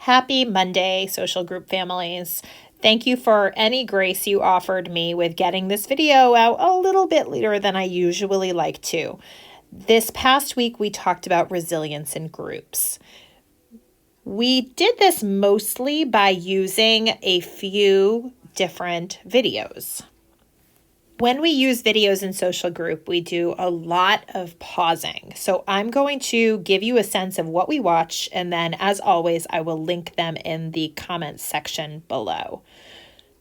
Happy Monday, social group families. Thank you for any grace you offered me with getting this video out a little bit later than I usually like to. This past week, we talked about resilience in groups. We did this mostly by using a few different videos. When we use videos in social group, we do a lot of pausing. So I'm going to give you a sense of what we watch, and then as always, I will link them in the comments section below.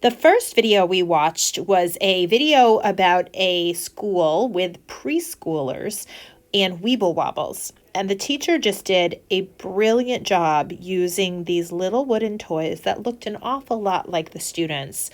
The first video we watched was a video about a school with preschoolers and weeble wobbles. And the teacher just did a brilliant job using these little wooden toys that looked an awful lot like the students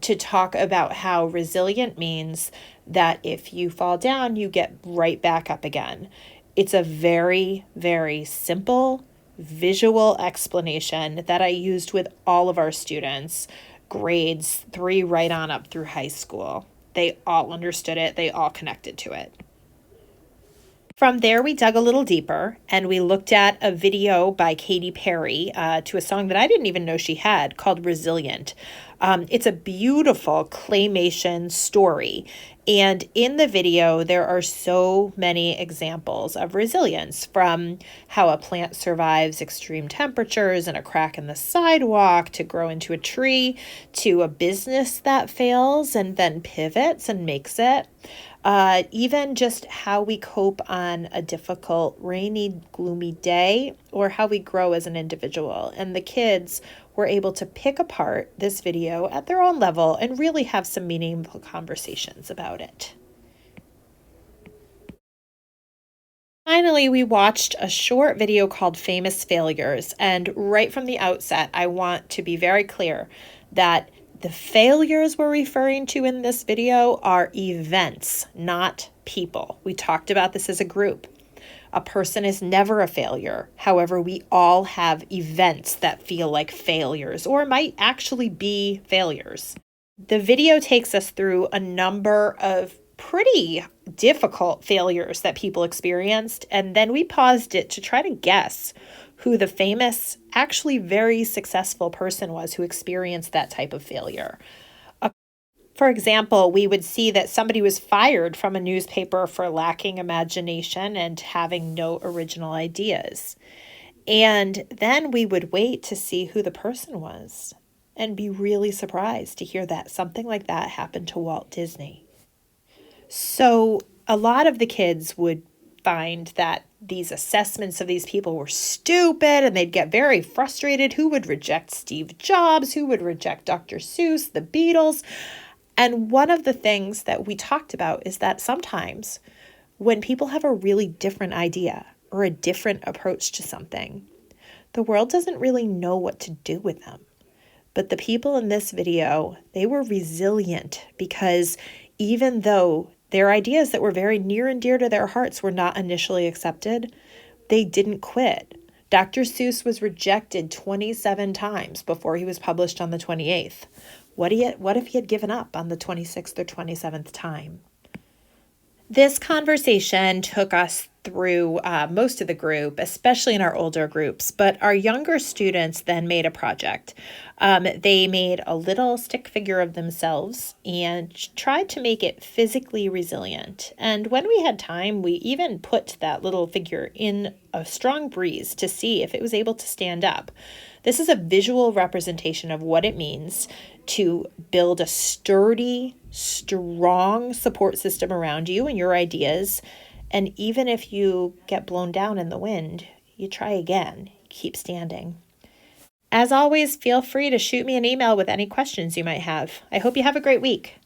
to talk about how resilient means that if you fall down, you get right back up again. It's a very, very simple visual explanation that I used with all of our students, grades 3 right on up through high school. They all understood it. They all connected to it. From there, we dug a little deeper and we looked at a video by Katy to a song that I didn't even know she had called Resilient. It's a beautiful claymation story. And in the video, there are so many examples of resilience, from how a plant survives extreme temperatures and a crack in the sidewalk to grow into a tree, to a business that fails and then pivots and makes it. Even just how we cope on a difficult, rainy, gloomy day, or how we grow as an individual. And the kids were able to pick apart this video at their own level and really have some meaningful conversations about it. Finally, we watched a short video called Famous Failures. And right from the outset, I want to be very clear that the failures we're referring to in this video are events, not people. We talked about this as a group. A person is never a failure. However, we all have events that feel like failures or might actually be failures. The video takes us through a number of pretty difficult failures that people experienced, and then we paused it to try to guess who the famous, actually very successful person was who experienced that type of failure. For example, we would see that somebody was fired from a newspaper for lacking imagination and having no original ideas. And then we would wait to see who the person was and be really surprised to hear that something like that happened to Walt Disney. So a lot of the kids would find that these assessments of these people were stupid and they'd get very frustrated. Who would reject Steve Jobs? Who would reject Dr. Seuss, the Beatles? And one of the things that we talked about is that sometimes when people have a really different idea or a different approach to something, the world doesn't really know what to do with them. But the people in this video, they were resilient because even though their ideas that were very near and dear to their hearts were not initially accepted, they didn't quit. Dr. Seuss was rejected 27 times before he was published on the 28th. What if he had given up on the 26th or 27th time? This conversation took us through most of the group, especially in our older groups, but our younger students then made a project. They made a little stick figure of themselves and tried to make it physically resilient. And when we had time, we even put that little figure in a strong breeze to see if it was able to stand up. This is a visual representation of what it means to build a sturdy, strong support system around you and your ideas. And even if you get blown down in the wind, you try again, keep standing. As always, feel free to shoot me an email with any questions you might have. I hope you have a great week.